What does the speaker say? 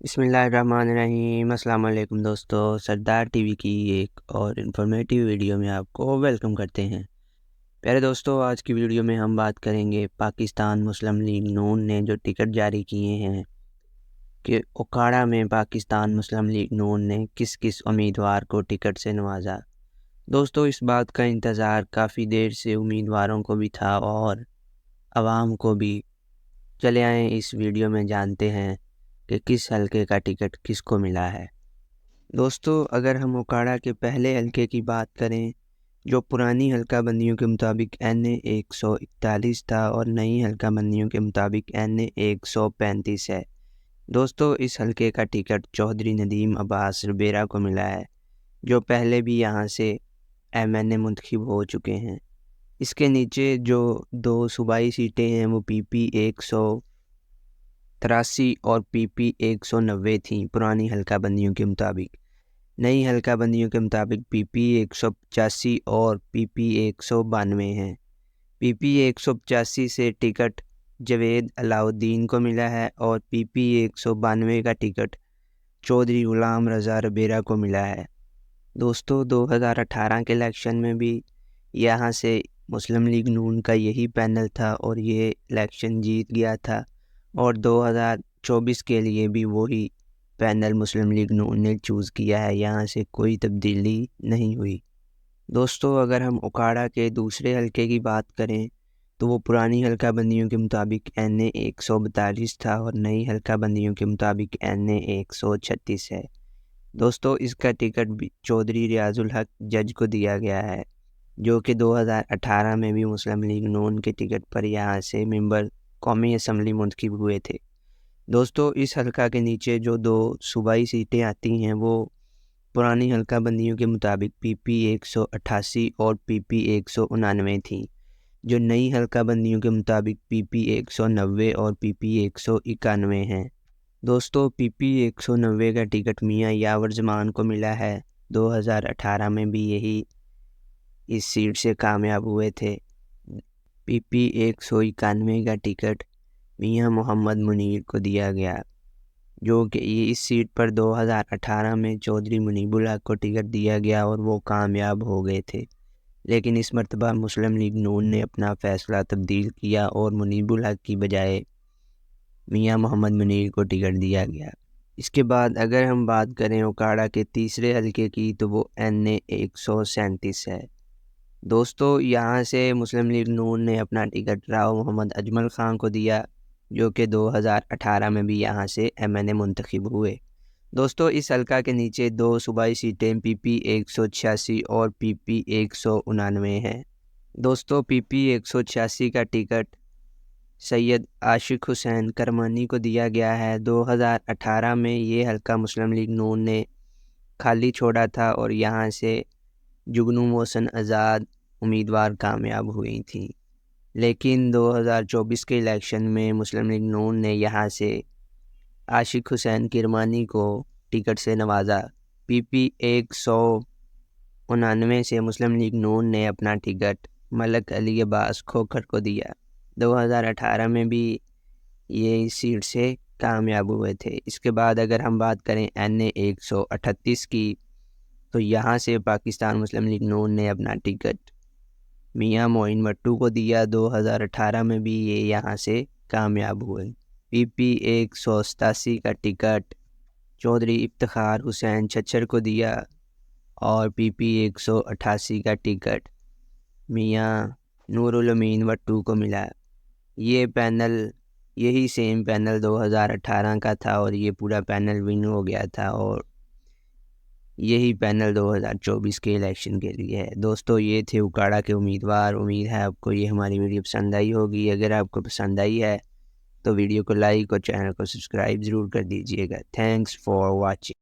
بسم اللہ الرحمن الرحیم۔ السلام علیکم دوستو، سردار ٹی وی کی ایک اور انفارمیٹیو ویڈیو میں آپ کو ویلکم کرتے ہیں۔ پیارے دوستو، آج کی ویڈیو میں ہم بات کریں گے پاکستان مسلم لیگ نون نے جو ٹکٹ جاری کیے ہیں کہ اکھاڑا میں پاکستان مسلم لیگ نون نے کس کس امیدوار کو ٹکٹ سے نوازا۔ دوستو، اس بات کا انتظار کافی دیر سے امیدواروں کو بھی تھا اور عوام کو بھی۔ چلے آئیں اس ویڈیو میں جانتے ہیں کہ کس حلقے کا ٹکٹ کس کو ملا ہے۔ دوستو، اگر ہم اکھاڑا کے پہلے حلقے کی بات کریں جو پرانی حلقہ بندیوں کے مطابق NA 141 تھا اور نئی حلقہ بندیوں کے مطابق NA 135 ہے۔ دوستو، اس حلقے کا ٹکٹ چودھری ندیم عباس ربیرہ کو ملا ہے جو پہلے بھی یہاں سے MNA منتخب ہو چکے ہیں۔ اس کے نیچے جو دو صوبائی سیٹیں ہیں وہ PP 183 اور PP 190 تھیں پرانی حلقہ بندیوں کے مطابق۔ نئی حلقہ بندیوں کے مطابق PP 185 اور PP 192 ہیں۔ PP 185 سے ٹکٹ جوید علاؤالدین کو ملا ہے اور PP 192 کا ٹکٹ چودھری غلام رضا ربیرہ کو ملا ہے۔ دوستو، 2018 کے الیکشن میں بھی یہاں سے مسلم لیگ نون کا یہی پینل تھا اور یہ الیکشن جیت گیا تھا، اور 2024 کے لیے بھی وہی پینل مسلم لیگ نون نے چوز کیا ہے، یہاں سے کوئی تبدیلی نہیں ہوئی۔ دوستو، اگر ہم اکھاڑا کے دوسرے حلقے کی بات کریں تو وہ پرانی حلقہ بندیوں کے مطابق NA 142 تھا اور نئی حلقہ بندیوں کے مطابق NA 136 ہے۔ دوستو، اس کا ٹکٹ بھی چودھری ریاض الحق جج کو دیا گیا ہے جو کہ 2018 میں بھی مسلم لیگ نون کے ٹکٹ پر یہاں سے ممبر قومی اسمبلی منتخب ہوئے تھے۔ دوستو، اس حلقہ کے نیچے جو دو صوبائی سیٹیں آتی ہیں وہ پرانی حلقہ بندیوں کے مطابق PP 188 اور PP 189 تھیں، جو نئی حلقہ بندیوں کے مطابق PP 190 اور PP 191 ہیں۔ دوستو، PP 190 کا ٹکٹ میاں یاور زمان کو ملا ہے، 2018 میں بھی یہی اس سیٹ سے کامیاب ہوئے تھے۔ PP 191 کا ٹکٹ میاں محمد منیر کو دیا گیا جو کہ اس سیٹ پر 2018 میں چودھری منیب الحق کو ٹکٹ دیا گیا اور وہ کامیاب ہو گئے تھے، لیکن اس مرتبہ مسلم لیگ نون نے اپنا فیصلہ تبدیل کیا اور منیب الحق کی بجائے میاں محمد منیر کو ٹکٹ دیا گیا۔ اس کے بعد اگر ہم بات کریں اکھاڑا کے تیسرے حلقے کی تو وہ NA 137 ہے۔ دوستو، یہاں سے مسلم لیگ نون نے اپنا ٹکٹ راؤ محمد اجمل خان کو دیا جو کہ 2018 میں بھی یہاں سے MNA منتخب ہوئے۔ دوستو، اس حلقہ کے نیچے دو صوبائی سیٹیں PP 186 اور PP 189 ہیں۔ دوستو، PP 186 کا ٹکٹ سید عاشق حسین کرمانی کو دیا گیا ہے۔ 2018 میں یہ حلقہ مسلم لیگ نون نے خالی چھوڑا تھا اور یہاں سے جگنو محسن آزاد امیدوار کامیاب ہوئی تھیں، لیکن 2024 کے الیکشن میں مسلم لیگ نون نے یہاں سے عاشق حسین کرمانی کو ٹکٹ سے نوازا۔ PP 189 سے مسلم لیگ نون نے اپنا ٹکٹ ملک علی عباس کھوکھر کو دیا۔ 2018 میں بھی یہ اس سیٹ سے کامیاب ہوئے تھے۔ اس کے بعد اگر ہم بات کریں NA 138 کی تو یہاں سے پاکستان مسلم لیگ نون نے اپنا ٹکٹ میاں معین مٹو کو دیا۔ 2018 میں بھی یہ یہاں سے کامیاب ہوئے۔ PP 187 کا ٹکٹ چودھری افتخار حسین چھچر کو دیا اور PP 188 کا ٹکٹ میاں نور الامین وٹو کو ملا۔ یہ پینل یہی سیم پینل 2018 کا تھا اور یہ پورا پینل ون ہو گیا تھا اور یہی پینل 2024 کے الیکشن کے لیے ہے۔ دوستو، یہ تھے اکھاڑا کے امیدوار۔ امید ہے آپ کو یہ ہماری ویڈیو پسند آئی ہوگی۔ اگر آپ کو پسند آئی ہے تو ویڈیو کو لائک اور چینل کو سبسکرائب ضرور کر دیجیے گا۔ Thanks for watching.